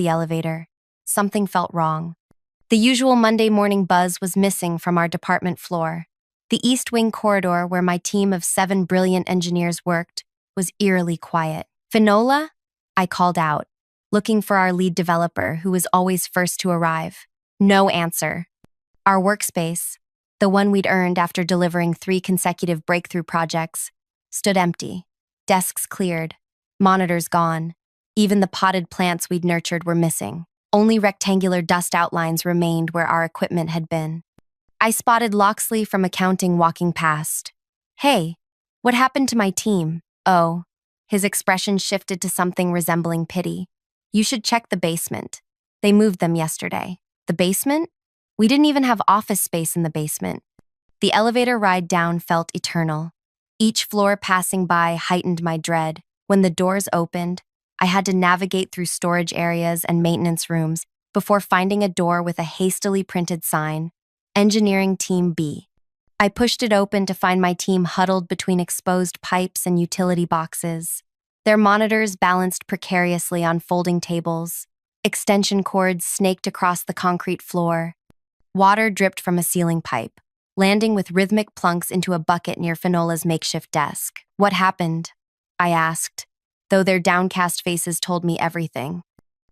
the elevator. Something felt wrong. The usual Monday morning buzz was missing from our department floor. The East Wing corridor, where my team of 7 brilliant engineers worked, was eerily quiet. Finola? I called out, looking for our lead developer, who was always first to arrive. No answer. Our workspace, the one we'd earned after delivering 3 consecutive breakthrough projects, stood empty. Desks cleared, monitors gone. Even the potted plants we'd nurtured were missing. Only rectangular dust outlines remained where our equipment had been. I spotted Loxley from accounting walking past. "Hey, what happened to my team?" "Oh." His expression shifted to something resembling pity. "You should check the basement. They moved them yesterday." "The basement?" "We didn't even have office space in the basement." The elevator ride down felt eternal. Each floor passing by heightened my dread. When the doors opened, I had to navigate through storage areas and maintenance rooms before finding a door with a hastily printed sign, Engineering Team B. I pushed it open to find my team huddled between exposed pipes and utility boxes. Their monitors balanced precariously on folding tables. Extension cords snaked across the concrete floor. Water dripped from a ceiling pipe, landing with rhythmic plunks into a bucket near Finola's makeshift desk. "What happened?" I asked, though their downcast faces told me everything.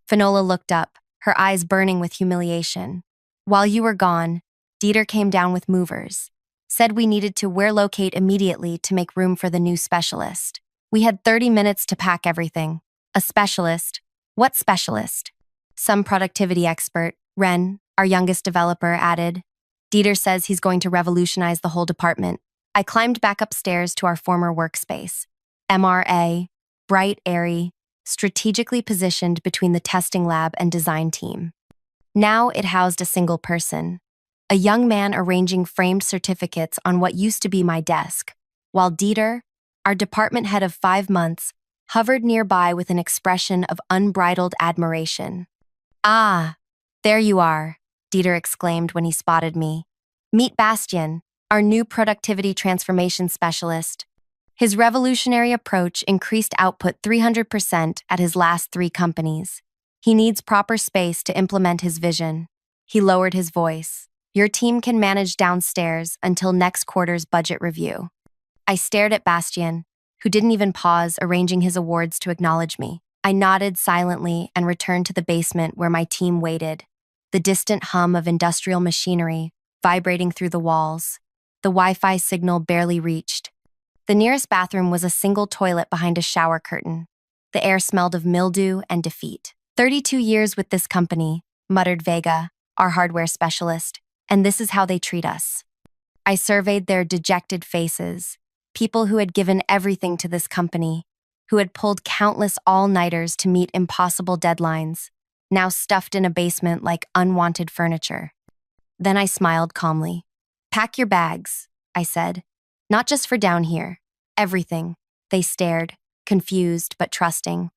Finola looked up, her eyes burning with humiliation. "While you were gone, Dieter came down with movers. Said we needed to relocate immediately to make room for the new specialist. We had 30 minutes to pack everything." "A specialist? What specialist?" "Some productivity expert," Ren, our youngest developer, added. "Dieter says he's going to revolutionize the whole department." I climbed back upstairs to our former workspace. MRA, bright, airy, strategically positioned between the testing lab and design team. Now it housed a single person, a young man arranging framed certificates on what used to be my desk, while Dieter, our department head of 5 months, hovered nearby with an expression of unbridled admiration. "Ah, there you are," Dieter exclaimed when he spotted me. "Meet Bastian, our new productivity transformation specialist." His revolutionary approach increased output 300% at his last 3 companies. He needs proper space to implement his vision. He lowered his voice. "Your team can manage downstairs until next quarter's budget review." I stared at Bastian, who didn't even pause arranging his awards to acknowledge me. I nodded silently and returned to the basement where my team waited, the distant hum of industrial machinery vibrating through the walls. The Wi-Fi signal barely reached. The nearest bathroom was a single toilet behind a shower curtain. The air smelled of mildew and defeat. 32 years with this company," muttered Vega, our hardware specialist, "and this is how they treat us." I surveyed their dejected faces, people who had given everything to this company, who had pulled countless all-nighters to meet impossible deadlines, now stuffed in a basement like unwanted furniture. Then I smiled calmly. "Pack your bags," I said. "Not just for down here. Everything." They stared, confused but trusting.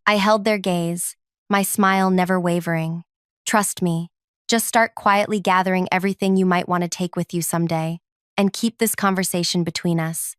I held their gaze, my smile never wavering. "Trust me. Just start quietly gathering everything you might want to take with you someday, and keep this conversation between us."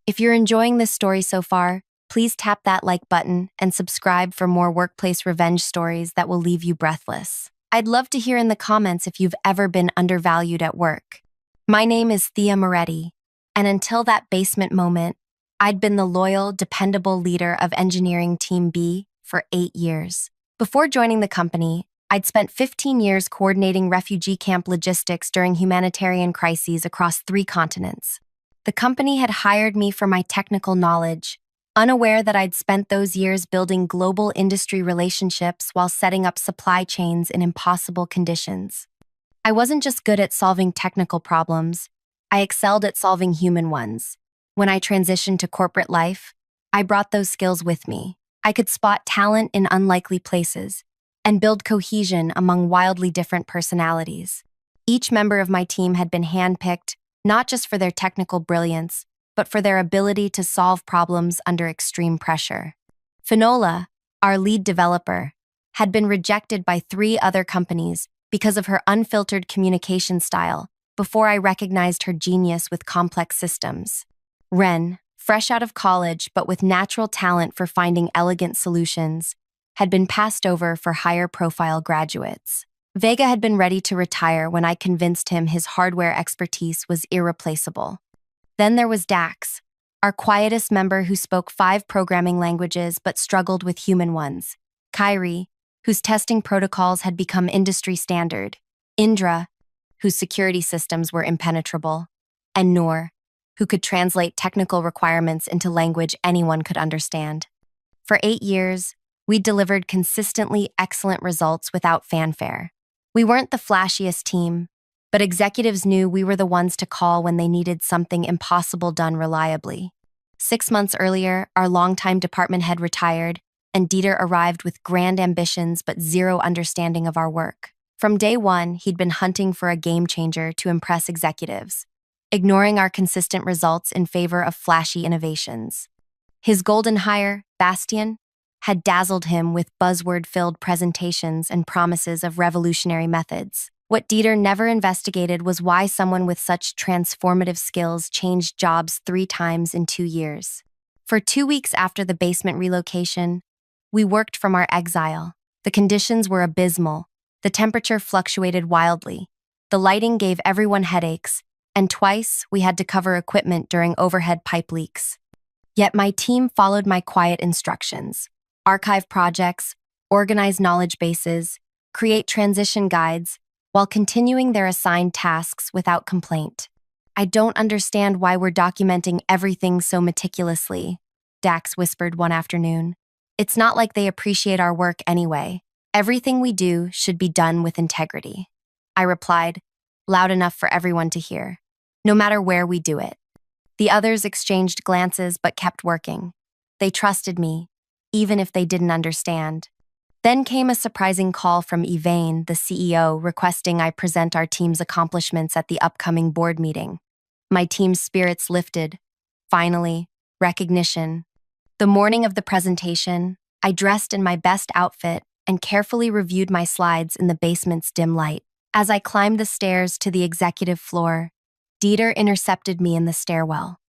If you're enjoying this story so far, please tap that like button and subscribe for more workplace revenge stories that will leave you breathless. I'd love to hear in the comments if you've ever been undervalued at work. My name is Thea Moretti, and until that basement moment, I'd been the loyal, dependable leader of Engineering Team B for 8 years. Before joining the company, I'd spent 15 years coordinating refugee camp logistics during humanitarian crises across 3 continents. The company had hired me for my technical knowledge, unaware that I'd spent those years building global industry relationships while setting up supply chains in impossible conditions. I wasn't just good at solving technical problems, I excelled at solving human ones. When I transitioned to corporate life, I brought those skills with me. I could spot talent in unlikely places and build cohesion among wildly different personalities. Each member of my team had been handpicked not just for their technical brilliance, but for their ability to solve problems under extreme pressure. Finola, our lead developer, had been rejected by 3 other companies because of her unfiltered communication style before I recognized her genius with complex systems. Ren, fresh out of college but with natural talent for finding elegant solutions, had been passed over for higher-profile graduates. Vega had been ready to retire when I convinced him his hardware expertise was irreplaceable. Then there was Dax, our quietest member who spoke 5 programming languages but struggled with human ones. Kyrie, whose testing protocols had become industry standard. Indra, whose security systems were impenetrable. And Noor, who could translate technical requirements into language anyone could understand. For 8 years, we delivered consistently excellent results without fanfare. We weren't the flashiest team, but executives knew we were the ones to call when they needed something impossible done reliably. 6 months earlier, our longtime department head retired, and Dieter arrived with grand ambitions but zero understanding of our work. From day one, he'd been hunting for a game changer to impress executives, ignoring our consistent results in favor of flashy innovations. His golden hire, Bastian, had dazzled him with buzzword-filled presentations and promises of revolutionary methods. What Dieter never investigated was why someone with such transformative skills changed jobs 3 times in 2 years. For 2 weeks after the basement relocation, we worked from our exile. The conditions were abysmal. The temperature fluctuated wildly. The lighting gave everyone headaches, and twice we had to cover equipment during overhead pipe leaks. Yet my team followed my quiet instructions: archive projects, organize knowledge bases, create transition guides, while continuing their assigned tasks without complaint. "I don't understand why we're documenting everything so meticulously," Dax whispered one afternoon. "It's not like they appreciate our work anyway. Everything we do should be done with integrity." I replied, loud enough for everyone to hear. "No matter where we do it." The others exchanged glances but kept working. They trusted me, even if they didn't understand. Then came a surprising call from Yvain, the CEO, requesting I present our team's accomplishments at the upcoming board meeting. My team's spirits lifted. Finally, recognition. The morning of the presentation, I dressed in my best outfit and carefully reviewed my slides in the basement's dim light. As I climbed the stairs to the executive floor, Dieter intercepted me in the stairwell.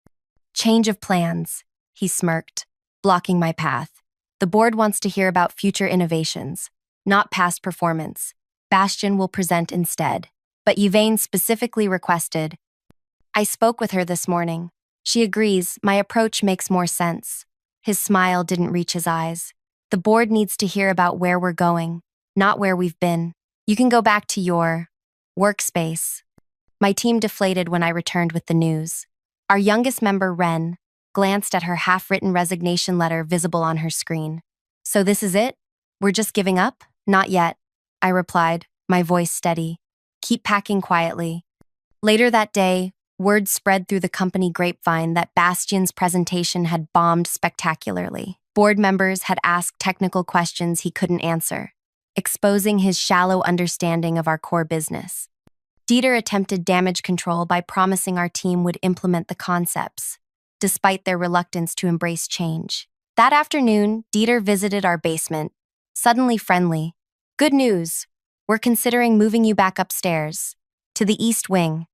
"Change of plans," he smirked, blocking my path. "The board wants to hear about future innovations, not past performance. Bastian will present instead." But Yvain specifically requested. "I spoke with her this morning. She agrees my approach makes more sense." His smile didn't reach his eyes. "The board needs to hear about where we're going, not where we've been. You can go back to your workspace." My team deflated when I returned with the news. Our youngest member, Ren, glanced at her half-written resignation letter visible on her screen. "So this is it? We're just giving up?" "Not yet," I replied, my voice steady. "Keep packing quietly." Later that day, word spread through the company grapevine that Bastian's presentation had bombed spectacularly. Board members had asked technical questions he couldn't answer, exposing his shallow understanding of our core business. Dieter attempted damage control by promising our team would implement the concepts, despite their reluctance to embrace change. That afternoon, Dieter visited our basement, suddenly friendly. "Good news. We're considering moving you back upstairs, to the East Wing."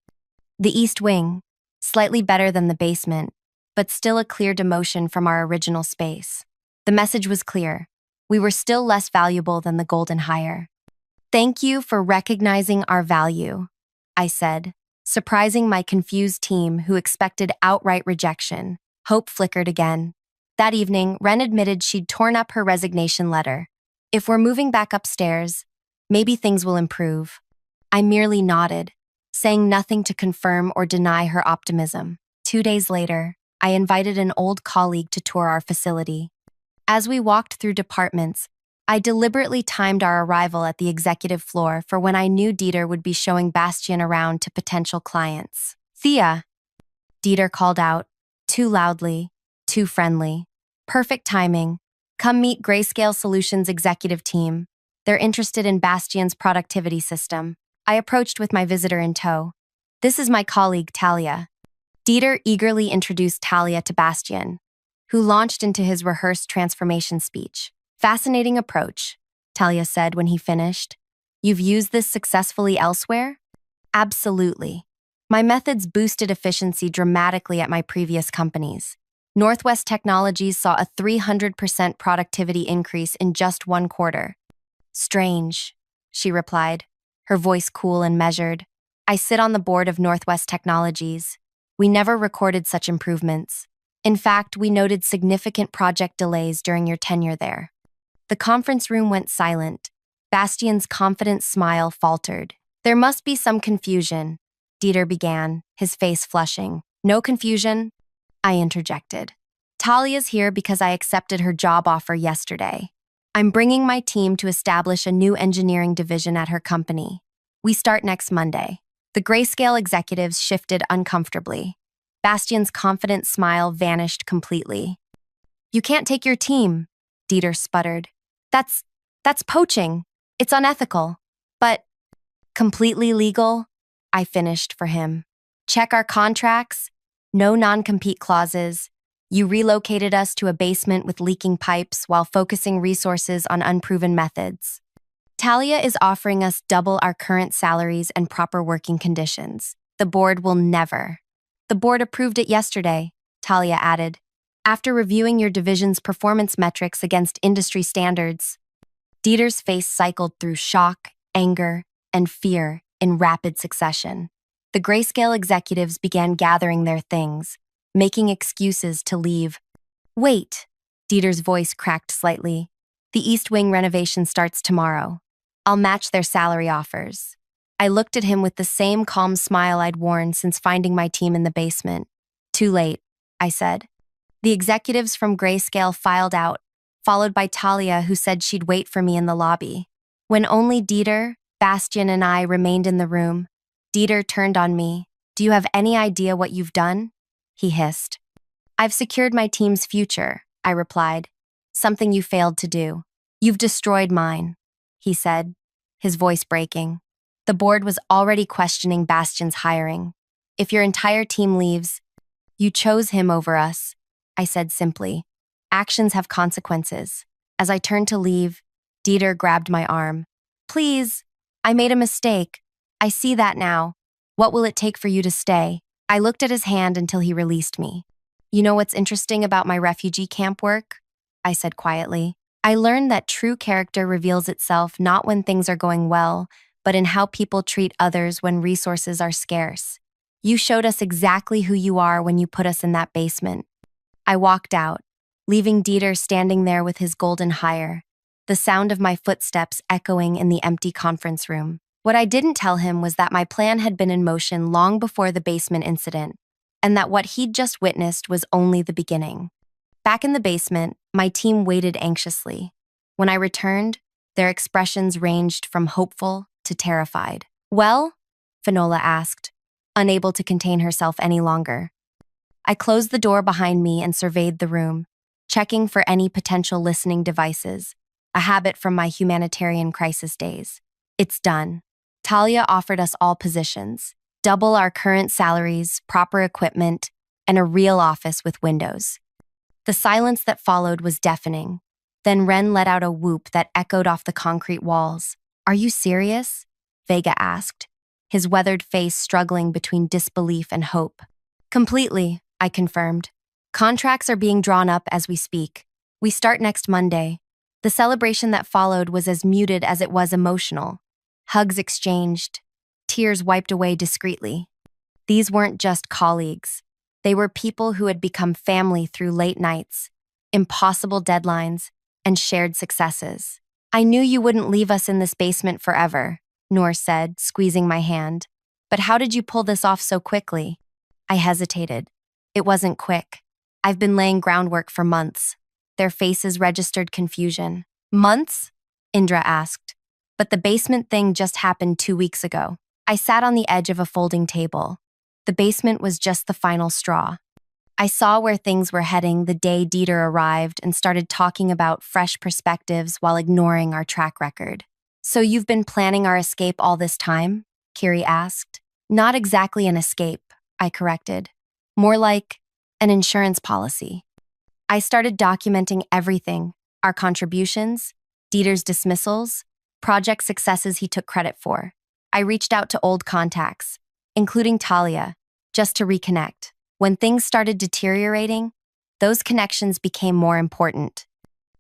The East Wing, slightly better than the basement, but still a clear demotion from our original space. The message was clear. We were still less valuable than the golden hire. "Thank you for recognizing our value," I said, surprising my confused team who expected outright rejection. Hope flickered again. That evening, Ren admitted she'd torn up her resignation letter. "If we're moving back upstairs, maybe things will improve." I merely nodded, saying nothing to confirm or deny her optimism. 2 days later, I invited an old colleague to tour our facility. As we walked through departments, I deliberately timed our arrival at the executive floor for when I knew Dieter would be showing Bastian around to potential clients. "Thea," Dieter called out, too loudly, too friendly. "Perfect timing. Come meet Grayscale Solutions executive team. They're interested in Bastian's productivity system." I approached with my visitor in tow. "This is my colleague, Talia." Dieter eagerly introduced Talia to Bastian, who launched into his rehearsed transformation speech. "Fascinating approach," Talia said when he finished. "You've used this successfully elsewhere?" "Absolutely. My methods boosted efficiency dramatically at my previous companies. Northwest Technologies saw a 300% productivity increase in just one quarter. Strange, she replied, her voice cool and measured. I sit on the board of Northwest Technologies. We never recorded such improvements. In fact, we noted significant project delays during your tenure there. The conference room went silent. Bastian's confident smile faltered. There must be some confusion, Dieter began, his face flushing. No confusion, I interjected. Talia's here because I accepted her job offer yesterday. I'm bringing my team to establish a new engineering division at her company. We start next Monday. The Grayscale executives shifted uncomfortably. Bastian's confident smile vanished completely. You can't take your team, Dieter sputtered. That's poaching. It's unethical. But completely legal, I finished for him. Check our contracts. No non-compete clauses. You relocated us to a basement with leaking pipes while focusing resources on unproven methods. Talia is offering us double our current salaries and proper working conditions. The board will never. The board approved it yesterday, Talia added, after reviewing your division's performance metrics against industry standards. Dieter's face cycled through shock, anger, and fear in rapid succession. The Grayscale executives began gathering their things, making excuses to leave. Wait, Dieter's voice cracked slightly. The East Wing renovation starts tomorrow. I'll match their salary offers. I looked at him with the same calm smile I'd worn since finding my team in the basement. Too late, I said. The executives from Grayscale filed out, followed by Talia, who said she'd wait for me in the lobby. When only Dieter, Bastian, and I remained in the room, Dieter turned on me. Do you have any idea what you've done? He hissed. I've secured my team's future, I replied. Something you failed to do. You've destroyed mine, he said, his voice breaking. The board was already questioning Bastian's hiring. If your entire team leaves, you chose him over us, I said simply. Actions have consequences. As I turned to leave, Dieter grabbed my arm. Please, I made a mistake. I see that now. What will it take for you to stay? I looked at his hand until he released me. You know what's interesting about my refugee camp work? I said quietly. I learned that true character reveals itself not when things are going well, but in how people treat others when resources are scarce. You showed us exactly who you are when you put us in that basement. I walked out, leaving Dieter standing there with his golden hire, the sound of my footsteps echoing in the empty conference room. What I didn't tell him was that my plan had been in motion long before the basement incident, and that what he'd just witnessed was only the beginning. Back in the basement, my team waited anxiously. When I returned, their expressions ranged from hopeful to terrified. Well? Finola asked, unable to contain herself any longer. I closed the door behind me and surveyed the room, checking for any potential listening devices, a habit from my humanitarian crisis days. It's done. Talia offered us all positions, double our current salaries, proper equipment, and a real office with windows. The silence that followed was deafening. Then Ren let out a whoop that echoed off the concrete walls. Are you serious? Vega asked, his weathered face struggling between disbelief and hope. Completely, I confirmed. Contracts are being drawn up as we speak. We start next Monday. The celebration that followed was as muted as it was emotional. Hugs exchanged, tears wiped away discreetly. These weren't just colleagues. They were people who had become family through late nights, impossible deadlines, and shared successes. I knew you wouldn't leave us in this basement forever, Noor said, squeezing my hand. But how did you pull this off so quickly? I hesitated. It wasn't quick. I've been laying groundwork for months. Their faces registered confusion. Months? Indra asked. But the basement thing just happened 2 weeks ago. I sat on the edge of a folding table. The basement was just the final straw. I saw where things were heading the day Dieter arrived and started talking about fresh perspectives while ignoring our track record. So you've been planning our escape all this time? Kiri asked. Not exactly an escape, I corrected. More like an insurance policy. I started documenting everything, our contributions, Dieter's dismissals, project successes he took credit for. I reached out to old contacts, including Talia, just to reconnect. When things started deteriorating, Those connections became more important.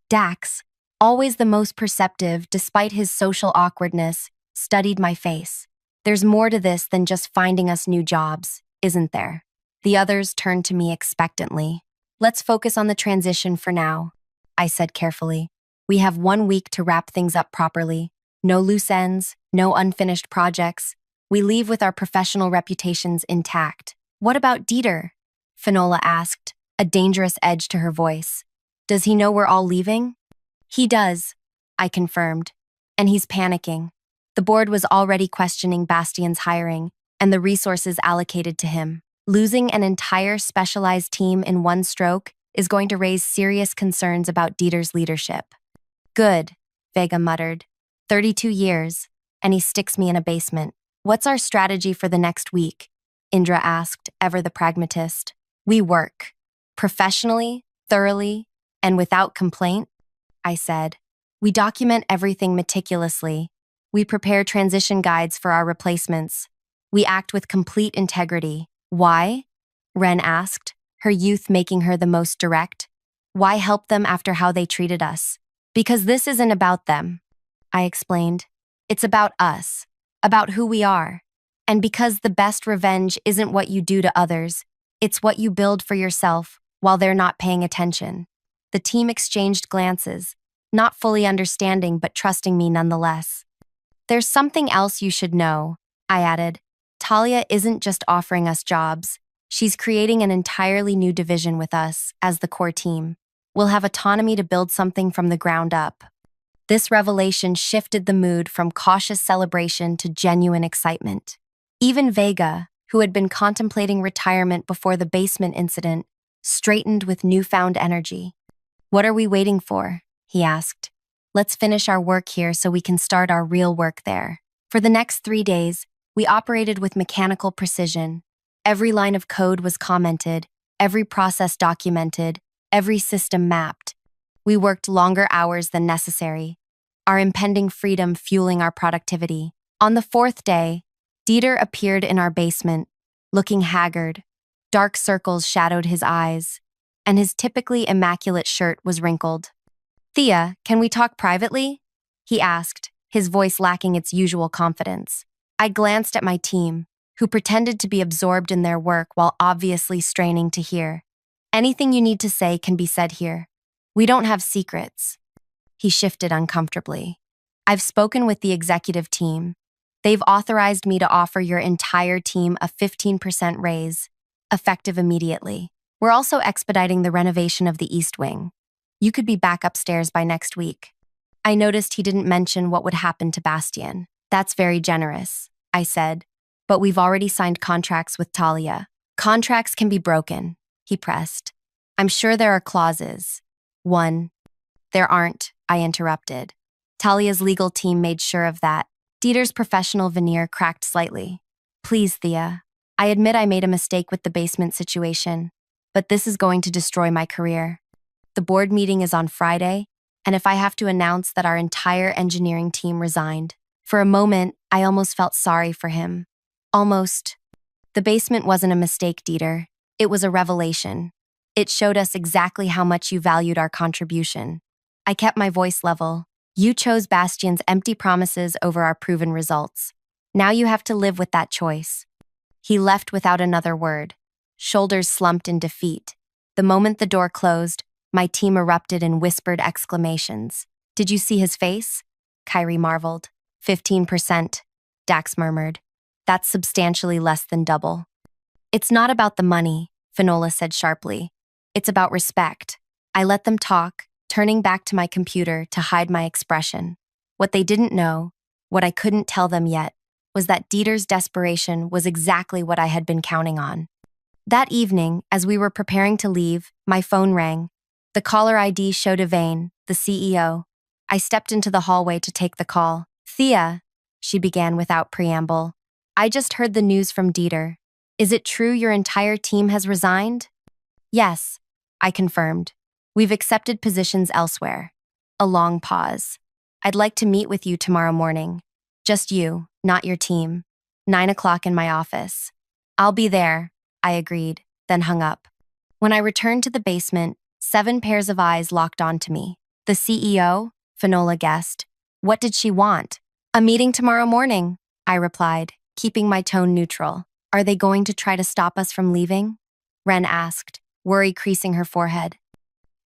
Dax, always the most perceptive despite his social awkwardness, studied my face. There's more to this than just finding us new jobs, isn't there? The others turned to me expectantly. Let's focus on the transition for now, I said carefully. We have 1 week to wrap things up properly. No loose ends, no unfinished projects. We leave with our professional reputations intact. What about Dieter? Finola asked, a dangerous edge to her voice. Does he know we're all leaving? He does, I confirmed, and he's panicking. The board was already questioning Bastian's hiring and the resources allocated to him. Losing an entire specialized team in one stroke is going to raise serious concerns about Dieter's leadership. Good, Vega muttered. 32 years, and he sticks me in a basement. What's our strategy for the next week? Indra asked, ever the pragmatist. We work. Professionally, thoroughly, and without complaint, I said. We document everything meticulously. We prepare transition guides for our replacements. We act with complete integrity. Why? Ren asked, her youth making her the most direct. Why help them after how they treated us? Because this isn't about them, I explained. It's about us, about who we are. And because the best revenge isn't what you do to others, it's what you build for yourself while they're not paying attention. The team exchanged glances, not fully understanding but trusting me nonetheless. There's something else you should know, I added. Talia isn't just offering us jobs. She's creating an entirely new division with us as the core team. We'll have autonomy to build something from the ground up. This revelation shifted the mood from cautious celebration to genuine excitement. Even Vega, who had been contemplating retirement before the basement incident, straightened with newfound energy. What are we waiting for? He asked. Let's finish our work here so we can start our real work there. For the next 3 days, we operated with mechanical precision. Every line of code was commented, every process documented, every system mapped. We worked longer hours than necessary, our impending freedom fueling our productivity. On the 4th day, Dieter appeared in our basement, looking haggard. Dark circles shadowed his eyes, and his typically immaculate shirt was wrinkled. Thea, can we talk privately? He asked, his voice lacking its usual confidence. I glanced at my team, who pretended to be absorbed in their work while obviously straining to hear. Anything you need to say can be said here. We don't have secrets. He shifted uncomfortably. I've spoken with the executive team. They've authorized me to offer your entire team a 15% raise, effective immediately. We're also expediting the renovation of the East Wing. You could be back upstairs by next week. I noticed he didn't mention what would happen to Bastian. That's very generous, I said, but we've already signed contracts with Talia. Contracts can be broken, he pressed. I'm sure there are clauses. One. There aren't, I interrupted. Talia's legal team made sure of that. Dieter's professional veneer cracked slightly. Please, Thea. I admit I made a mistake with the basement situation, but this is going to destroy my career. The board meeting is on Friday, and if I have to announce that our entire engineering team resigned, for a moment, I almost felt sorry for him. Almost. The basement wasn't a mistake, Dieter. It was a revelation. It showed us exactly how much you valued our contribution. I kept my voice level. You chose Bastian's empty promises over our proven results. Now you have to live with that choice. He left without another word, shoulders slumped in defeat. The moment the door closed, my team erupted in whispered exclamations. Did you see his face? Kyrie marveled. 15%, Dax murmured. That's substantially less than double. It's not about the money, Finola said sharply. It's about respect. I let them talk, turning back to my computer to hide my expression. What they didn't know, what I couldn't tell them yet, was that Dieter's desperation was exactly what I had been counting on. That evening, as we were preparing to leave, my phone rang. The caller ID showed Yvain, the CEO. I stepped into the hallway to take the call. Thea, she began without preamble. I just heard the news from Dieter. Is it true your entire team has resigned? Yes, I confirmed. We've accepted positions elsewhere. A long pause. I'd like to meet with you tomorrow morning. Just you, not your team. 9 o'clock in my office. I'll be there, I agreed, then hung up. When I returned to the basement, 7 pairs of eyes locked onto me. The CEO? Finola guessed. What did she want? A meeting tomorrow morning, I replied, keeping my tone neutral. Are they going to try to stop us from leaving? Ren asked, worry creasing her forehead.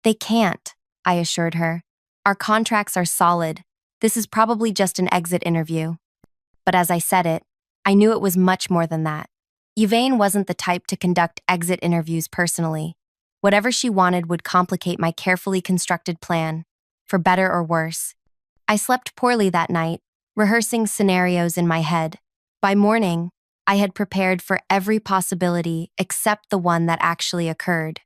They can't, I assured her. Our contracts are solid. This is probably just an exit interview. But as I said it, I knew it was much more than that. Yvain wasn't the type to conduct exit interviews personally. Whatever she wanted would complicate my carefully constructed plan, for better or worse. I slept poorly that night, rehearsing scenarios in my head. By morning, I had prepared for every possibility except the one that actually occurred.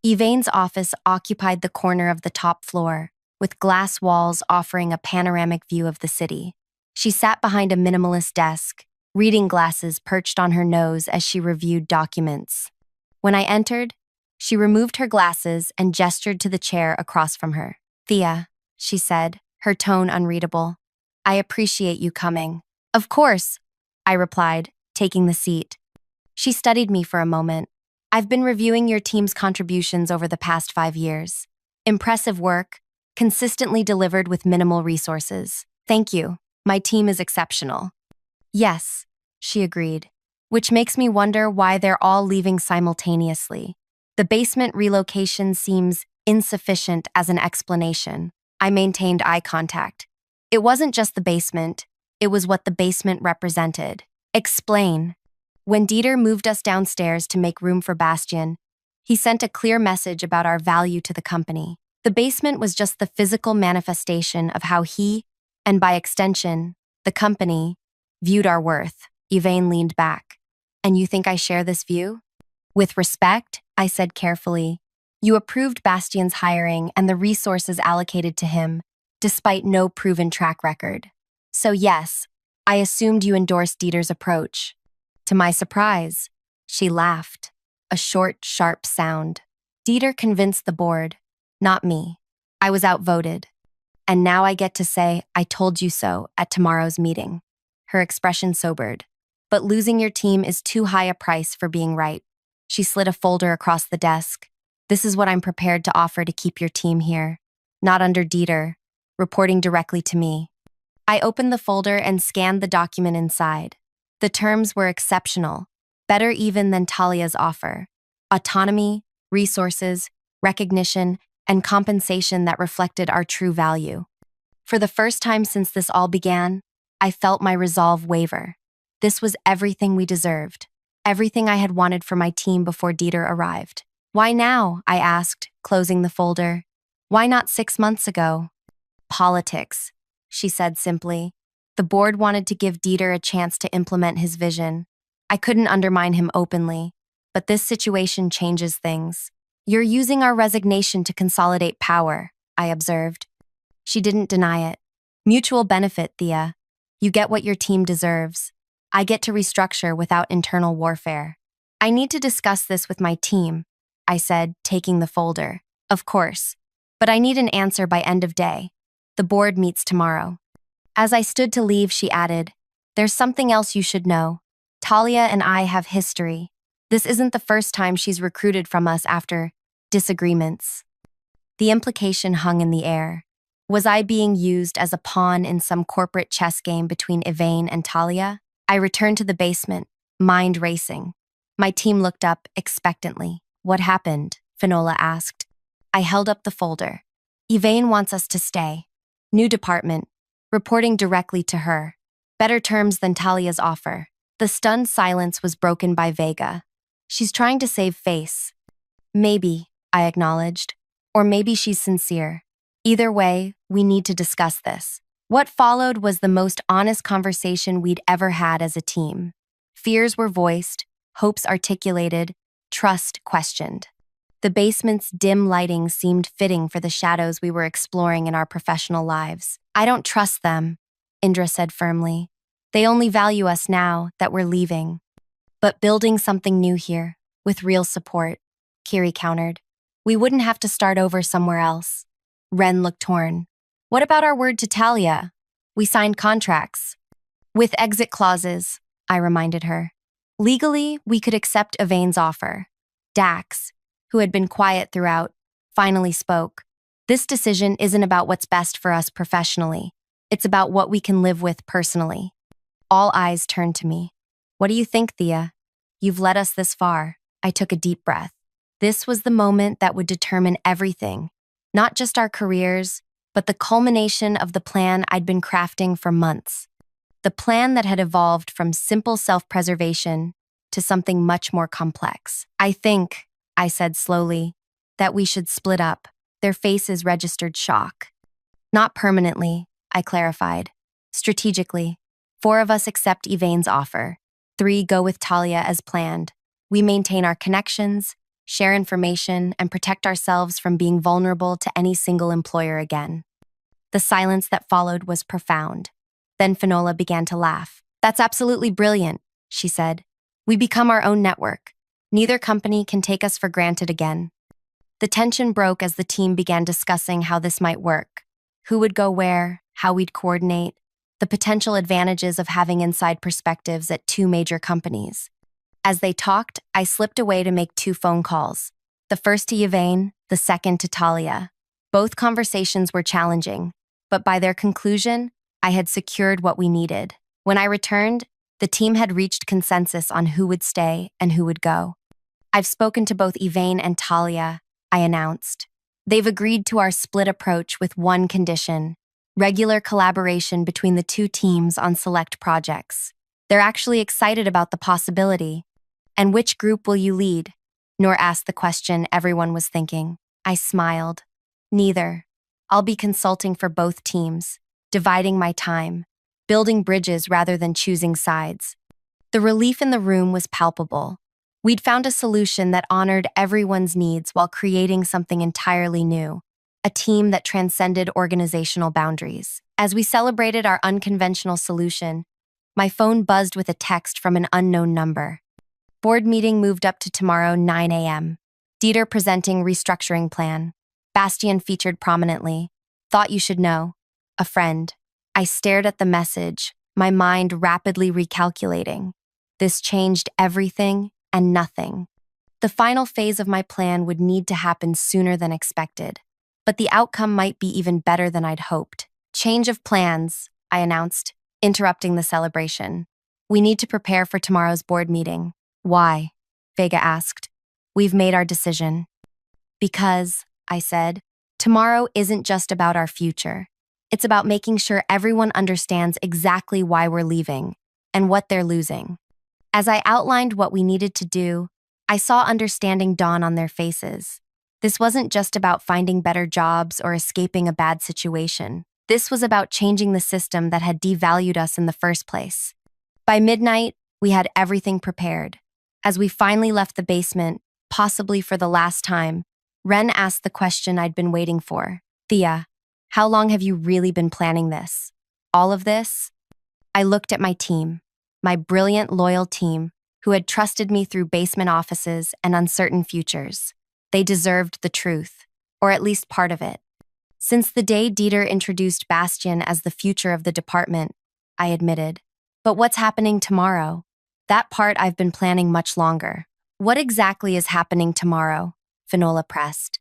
Yvain's office occupied the corner of the top floor, with glass walls offering a panoramic view of the city. She sat behind a minimalist desk, reading glasses perched on her nose as she reviewed documents. When I entered, she removed her glasses and gestured to the chair across from her. Thea, she said, her tone unreadable. I appreciate you coming. Of course, I replied, taking the seat. She studied me for a moment. I've been reviewing your team's contributions over the past 5 years. Impressive work, consistently delivered with minimal resources. Thank you. My team is exceptional. Yes, she agreed, which makes me wonder why they're all leaving simultaneously. The basement relocation seems insufficient as an explanation. I maintained eye contact. It wasn't just the basement, it was what the basement represented. Explain. When Dieter moved us downstairs to make room for Bastian, he sent a clear message about our value to the company. The basement was just the physical manifestation of how he, and by extension, the company, viewed our worth. Yvain leaned back. And you think I share this view? With respect, I said carefully, you approved Bastian's hiring and the resources allocated to him, despite no proven track record. So yes, I assumed you endorsed Dieter's approach. To my surprise, she laughed, a short, sharp sound. Dieter convinced the board, not me. I was outvoted. And now I get to say, I told you so at tomorrow's meeting. Her expression sobered. But losing your team is too high a price for being right. She slid a folder across the desk. This is what I'm prepared to offer to keep your team here. Not under Dieter, reporting directly to me. I opened the folder and scanned the document inside. The terms were exceptional, better even than Talia's offer. Autonomy, resources, recognition, and compensation that reflected our true value. For the first time since this all began, I felt my resolve waver. This was everything we deserved, everything I had wanted for my team before Dieter arrived. Why now? I asked, closing the folder. Why not 6 months ago? Politics, she said simply. The board wanted to give Dieter a chance to implement his vision. I couldn't undermine him openly, but this situation changes things. You're using our resignation to consolidate power, I observed. She didn't deny it. Mutual benefit, Thea. You get what your team deserves. I get to restructure without internal warfare. I need to discuss this with my team, I said, taking the folder. Of course. But I need an answer by end of day. The board meets tomorrow. As I stood to leave, she added, there's something else you should know. Talia and I have history. This isn't the first time she's recruited from us after disagreements. The implication hung in the air. Was I being used as a pawn in some corporate chess game between Yvain and Talia? I returned to the basement, mind racing. My team looked up expectantly. What happened? Finola asked. I held up the folder. Yvain wants us to stay. New department, reporting directly to her. Better terms than Talia's offer. The stunned silence was broken by Vega. She's trying to save face. Maybe, I acknowledged. Or maybe she's sincere. Either way, we need to discuss this. What followed was the most honest conversation we'd ever had as a team. Fears were voiced, hopes articulated, trust questioned. The basement's dim lighting seemed fitting for the shadows we were exploring in our professional lives. I don't trust them, Indra said firmly. They only value us now that we're leaving. But building something new here, with real support, Kiri countered. We wouldn't have to start over somewhere else. Ren looked torn. What about our word to Talia? We signed contracts. With exit clauses, I reminded her. Legally, we could accept Yvain's offer. Dax, who had been quiet throughout, finally spoke. This decision isn't about what's best for us professionally. It's about what we can live with personally. All eyes turned to me. What do you think, Thea? You've led us this far. I took a deep breath. This was the moment that would determine everything, not just our careers, but the culmination of the plan I'd been crafting for months. The plan that had evolved from simple self-preservation to something much more complex. I think, I said slowly, that we should split up. Their faces registered shock. Not permanently, I clarified. Strategically. 4 of us accept Evain's offer. 3 go with Talia as planned. We maintain our connections, share information, and protect ourselves from being vulnerable to any single employer again. The silence that followed was profound. Then Finola began to laugh. That's absolutely brilliant, she said. We become our own network. Neither company can take us for granted again. The tension broke as the team began discussing how this might work. Who would go where, how we'd coordinate, the potential advantages of having inside perspectives at 2 major companies. As they talked, I slipped away to make 2 phone calls. The first to Yvain, the second to Talia. Both conversations were challenging, but by their conclusion, I had secured what we needed. When I returned, the team had reached consensus on who would stay and who would go. I've spoken to both Yvain and Talia, I announced. They've agreed to our split approach with one condition: regular collaboration between the 2 teams on select projects. They're actually excited about the possibility. And which group will you lead? Noor asked the question everyone was thinking. I smiled. Neither. I'll be consulting for both teams, dividing my time, building bridges rather than choosing sides. The relief in the room was palpable. We'd found a solution that honored everyone's needs while creating something entirely new, a team that transcended organizational boundaries. As we celebrated our unconventional solution, my phone buzzed with a text from an unknown number. Board meeting moved up to tomorrow 9 a.m. Dieter presenting restructuring plan. Bastian featured prominently. Thought you should know. A friend. I stared at the message, my mind rapidly recalculating. This changed everything and nothing. The final phase of my plan would need to happen sooner than expected, but the outcome might be even better than I'd hoped. Change of plans, I announced, interrupting the celebration. We need to prepare for tomorrow's board meeting. Why? Vega asked. We've made our decision. Because, I said, tomorrow isn't just about our future. It's about making sure everyone understands exactly why we're leaving and what they're losing. As I outlined what we needed to do, I saw understanding dawn on their faces. This wasn't just about finding better jobs or escaping a bad situation. This was about changing the system that had devalued us in the first place. By midnight, we had everything prepared. As we finally left the basement, possibly for the last time, Ren asked the question I'd been waiting for. Thea, how long have you really been planning this? All of this? I looked at my team, my brilliant, loyal team, who had trusted me through basement offices and uncertain futures. They deserved the truth, or at least part of it. Since the day Dieter introduced Bastian as the future of the department, I admitted. But what's happening tomorrow? That part I've been planning much longer. What exactly is happening tomorrow? Finola pressed.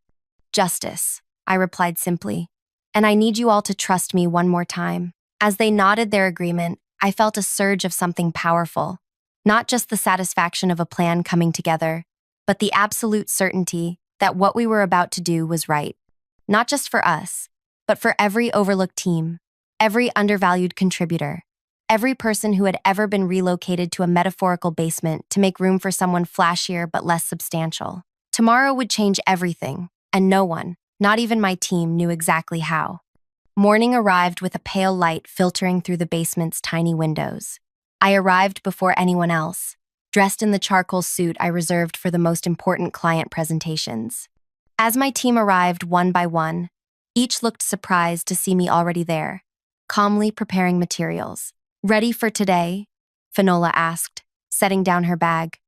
Justice, I replied simply. And I need you all to trust me one more time. As they nodded their agreement, I felt a surge of something powerful. Not just the satisfaction of a plan coming together, but the absolute certainty that what we were about to do was right. Not just for us, but for every overlooked team, every undervalued contributor, every person who had ever been relocated to a metaphorical basement to make room for someone flashier but less substantial. Tomorrow would change everything, and no one, not even my team, knew exactly how. Morning arrived with a pale light filtering through the basement's tiny windows. I arrived before anyone else, dressed in the charcoal suit I reserved for the most important client presentations. As my team arrived one by one, each looked surprised to see me already there, calmly preparing materials. Ready for today? Finola asked, setting down her bag.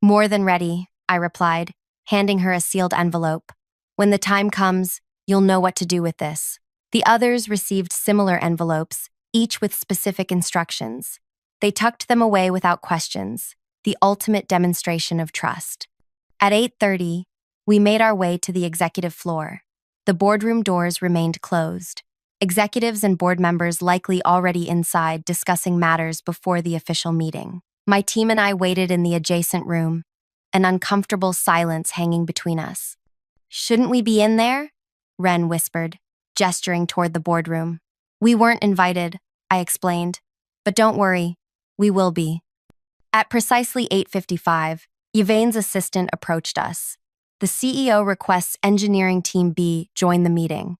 More than ready, I replied, handing her a sealed envelope. When the time comes, you'll know what to do with this. The others received similar envelopes, each with specific instructions. They tucked them away without questions, the ultimate demonstration of trust. At 8:30, We made our way to the executive floor. The boardroom doors remained closed. Executives and board members likely already inside discussing matters before the official meeting. My team and I waited in the adjacent room, an uncomfortable silence hanging between us. "Shouldn't we be in there?" Ren whispered, gesturing toward the boardroom. "We weren't invited," I explained. "But don't worry, we will be." At precisely 8:55, Yvain's assistant approached us. "The CEO requests Engineering Team B join the meeting."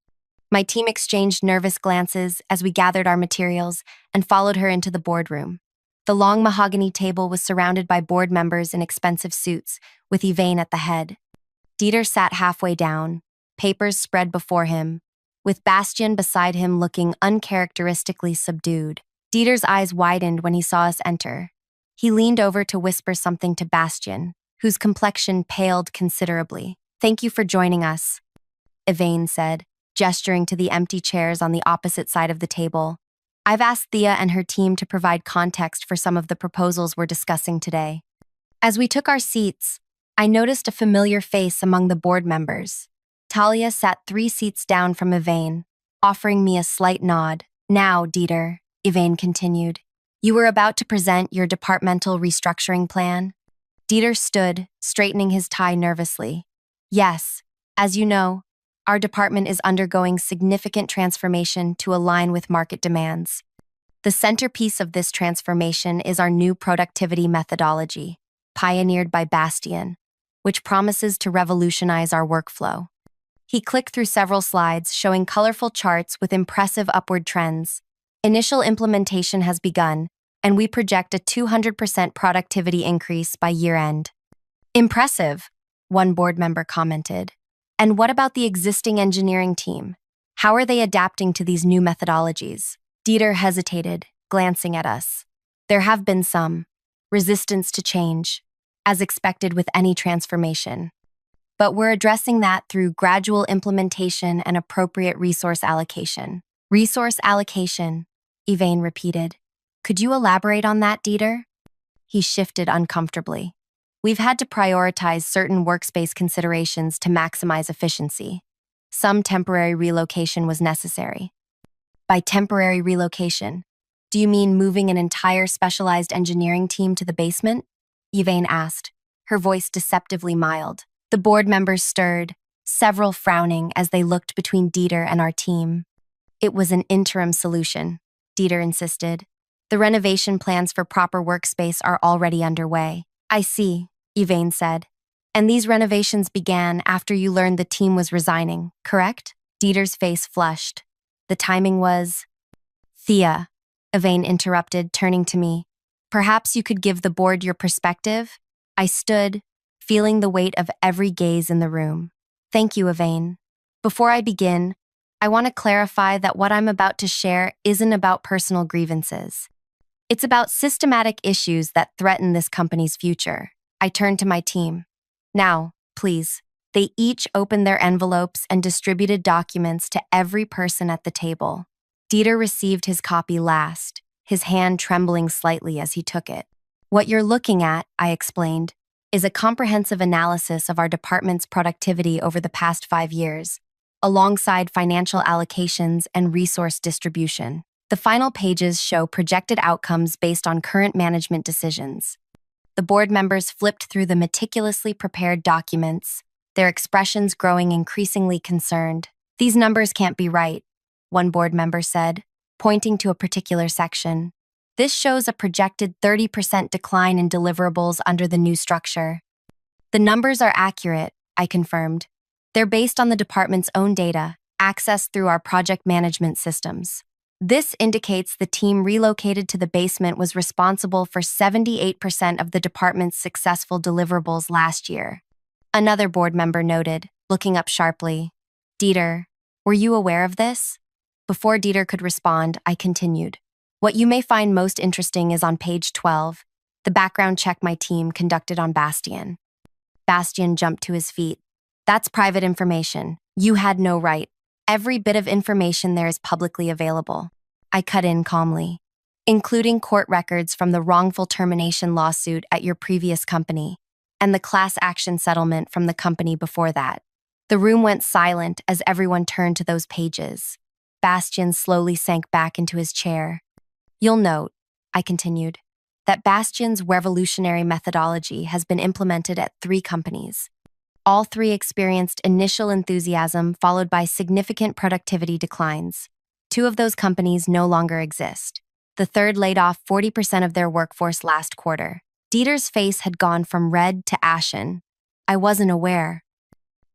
My team exchanged nervous glances as we gathered our materials and followed her into the boardroom. The long mahogany table was surrounded by board members in expensive suits, with Yvain at the head. Dieter sat halfway down, papers spread before him, with Bastian beside him looking uncharacteristically subdued. Dieter's eyes widened when he saw us enter. He leaned over to whisper something to Bastian, whose complexion paled considerably. "Thank you for joining us," Yvain said, gesturing to the empty chairs on the opposite side of the table. "I've asked Thea and her team to provide context for some of the proposals we're discussing today." As we took our seats, I noticed a familiar face among the board members. Talia sat 3 seats down from Yvain, offering me a slight nod. "Now, Dieter," Yvain continued, "you were about to present your departmental restructuring plan?" Dieter stood, straightening his tie nervously. "Yes, as you know, our department is undergoing significant transformation to align with market demands. The centerpiece of this transformation is our new productivity methodology, pioneered by Bastian, which promises to revolutionize our workflow." He clicked through several slides showing colorful charts with impressive upward trends. "Initial implementation has begun, and we project a 200% productivity increase by year-end." "Impressive," one board member commented. "And what about the existing engineering team? How are they adapting to these new methodologies?" Dieter hesitated, glancing at us. "There have been some resistance to change, as expected with any transformation. But we're addressing that through gradual implementation and appropriate resource allocation." "Resource allocation," Yvain repeated. "Could you elaborate on that, Dieter?" He shifted uncomfortably. "We've had to prioritize certain workspace considerations to maximize efficiency. Some temporary relocation was necessary." "By temporary relocation, do you mean moving an entire specialized engineering team to the basement?" Yvain asked, her voice deceptively mild. The board members stirred, several frowning as they looked between Dieter and our team. "It was an interim solution," Dieter insisted. "The renovation plans for proper workspace are already underway." "I see," Yvain said. "And these renovations began after you learned the team was resigning, correct?" Dieter's face flushed. "The timing was—" "Thea," Yvain interrupted, turning to me. "Perhaps you could give the board your perspective?" I stood, feeling the weight of every gaze in the room. "Thank you, Yvain. Before I begin, I want to clarify that what I'm about to share isn't about personal grievances. It's about systematic issues that threaten this company's future." I turned to my team. "Now, please." They each opened their envelopes and distributed documents to every person at the table. Dieter received his copy last, his hand trembling slightly as he took it. "What you're looking at," I explained, "is a comprehensive analysis of our department's productivity over the past 5 years, alongside financial allocations and resource distribution. The final pages show projected outcomes based on current management decisions." The board members flipped through the meticulously prepared documents, their expressions growing increasingly concerned. "These numbers can't be right," one board member said, pointing to a particular section. "This shows a projected 30% decline in deliverables under the new structure." "The numbers are accurate," I confirmed. "They're based on the department's own data, accessed through our project management systems. This indicates the team relocated to the basement was responsible for 78% of the department's successful deliverables last year." Another board member noted, looking up sharply. "Dieter, were you aware of this?" Before Dieter could respond, I continued. "What you may find most interesting is on page 12, the background check my team conducted on Bastian." Bastian jumped to his feet. "That's private information. You had no right. Every bit of information there is publicly available." I cut in calmly. "Including court records from the wrongful termination lawsuit at your previous company, and the class action settlement from the company before that. The room went silent as everyone turned to those pages. Bastian slowly sank back into his chair. You'll note, I continued, that Bastian's revolutionary methodology has been implemented at 3 companies. All 3 experienced initial enthusiasm followed by significant productivity declines. 2 of those companies no longer exist. The third laid off 40% of their workforce last quarter. Dieter's face had gone from red to ashen. I wasn't aware.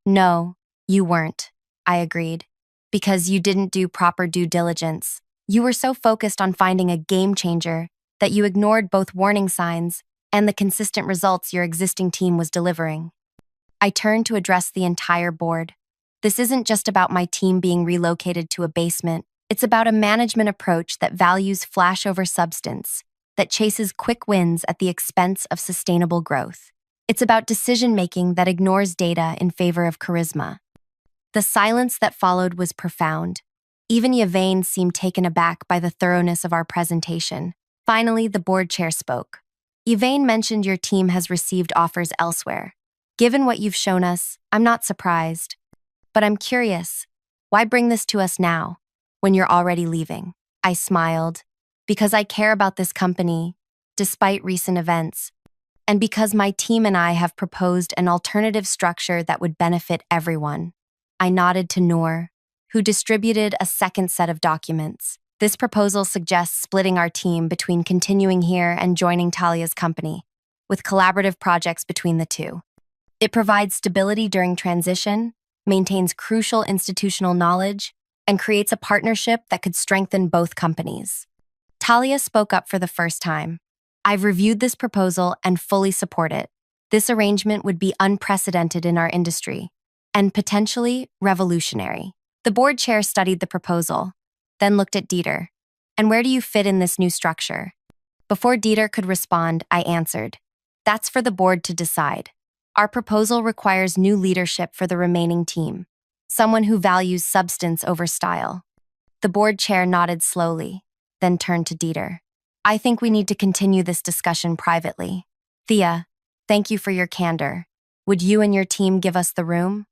No, you weren't, I agreed. Because you didn't do proper due diligence. You were so focused on finding a game changer that you ignored both warning signs and the consistent results your existing team was delivering. I turned to address the entire board. This isn't just about my team being relocated to a basement. It's about a management approach that values flash over substance, that chases quick wins at the expense of sustainable growth. It's about decision-making that ignores data in favor of charisma. The silence that followed was profound. Even Yvain seemed taken aback by the thoroughness of our presentation. Finally, the board chair spoke. Yvain mentioned your team has received offers elsewhere. Given what you've shown us, I'm not surprised. But I'm curious, why bring this to us now, when you're already leaving? I smiled. Because I care about this company, despite recent events, and because my team and I have proposed an alternative structure that would benefit everyone. I nodded to Noor, who distributed a second set of documents. This proposal suggests splitting our team between continuing here and joining Talia's company, with collaborative projects between the 2. It provides stability during transition, maintains crucial institutional knowledge, and creates a partnership that could strengthen both companies. Talia spoke up for the first time. I've reviewed this proposal and fully support it. This arrangement would be unprecedented in our industry, and potentially revolutionary. The board chair studied the proposal, then looked at Dieter. And where do you fit in this new structure? Before Dieter could respond, I answered. That's for the board to decide. Our proposal requires new leadership for the remaining team, someone who values substance over style. The board chair nodded slowly, then turned to Dieter. I think we need to continue this discussion privately. Thea, thank you for your candor. Would you and your team give us the room?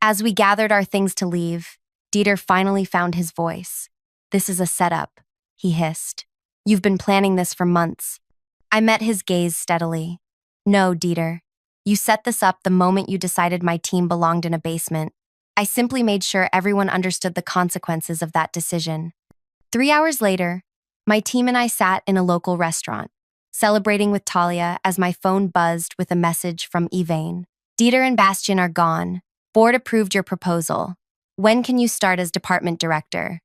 As we gathered our things to leave, Dieter finally found his voice. This is a setup, he hissed. You've been planning this for months. I met his gaze steadily. No, Dieter. You set this up the moment you decided my team belonged in a basement. I simply made sure everyone understood the consequences of that decision. 3 hours later, my team and I sat in a local restaurant, celebrating with Talia as my phone buzzed with a message from Yvain. Dieter and Bastian are gone. Board approved your proposal. When can you start as department director?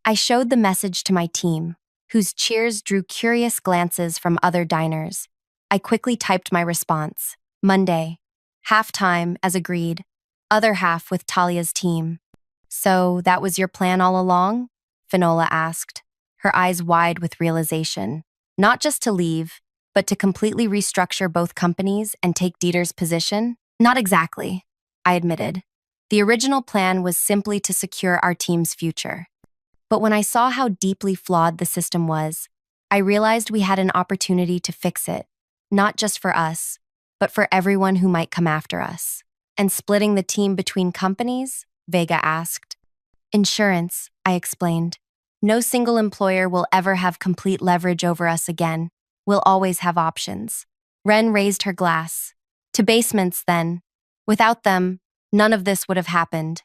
I showed the message to my team, whose cheers drew curious glances from other diners. I quickly typed my response. Monday. Half time, as agreed. Other half with Talia's team. So that was your plan all along? Finola asked, her eyes wide with realization. Not just to leave, but to completely restructure both companies and take Dieter's position? Not exactly, I admitted. The original plan was simply to secure our team's future. But when I saw how deeply flawed the system was, I realized we had an opportunity to fix it, not just for us, but for everyone who might come after us. And splitting the team between companies? Vega asked. Insurance, I explained. No single employer will ever have complete leverage over us again. We'll always have options. Ren raised her glass. To basements, then. Without them, none of this would have happened.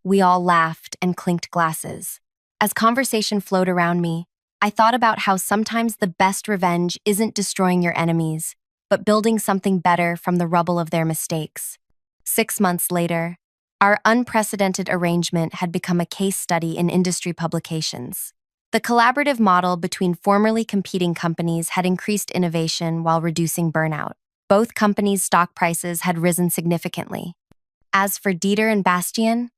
We all laughed and clinked glasses. As conversation flowed around me, I thought about how sometimes the best revenge isn't destroying your enemies, but building something better from the rubble of their mistakes. 6 months later, our unprecedented arrangement had become a case study in industry publications. The collaborative model between formerly competing companies had increased innovation while reducing burnout. Both companies' stock prices had risen significantly. As for Dieter and Bastian,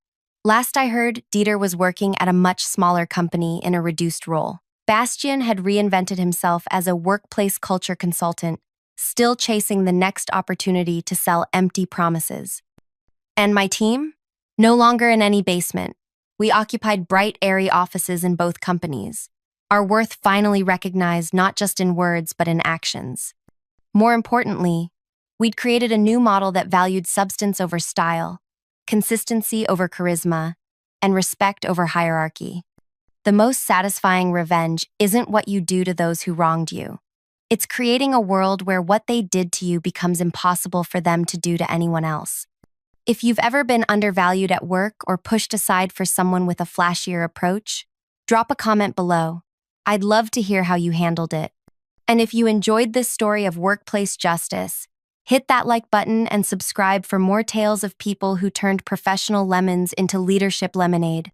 last I heard, Dieter was working at a much smaller company in a reduced role. Bastian had reinvented himself as a workplace culture consultant, still chasing the next opportunity to sell empty promises. And my team? No longer in any basement. We occupied bright, airy offices in both companies. Our worth finally recognized not just in words but in actions. More importantly, We'd created a new model that valued substance over style, consistency over charisma, and respect over hierarchy. The most satisfying revenge isn't what you do to those who wronged you. It's creating a world where what they did to you becomes impossible for them to do to anyone else. If you've ever been undervalued at work or pushed aside for someone with a flashier approach, drop a comment below. I'd love to hear how you handled it. And if you enjoyed this story of workplace justice, hit that like button and subscribe for more tales of people who turned professional lemons into leadership lemonade.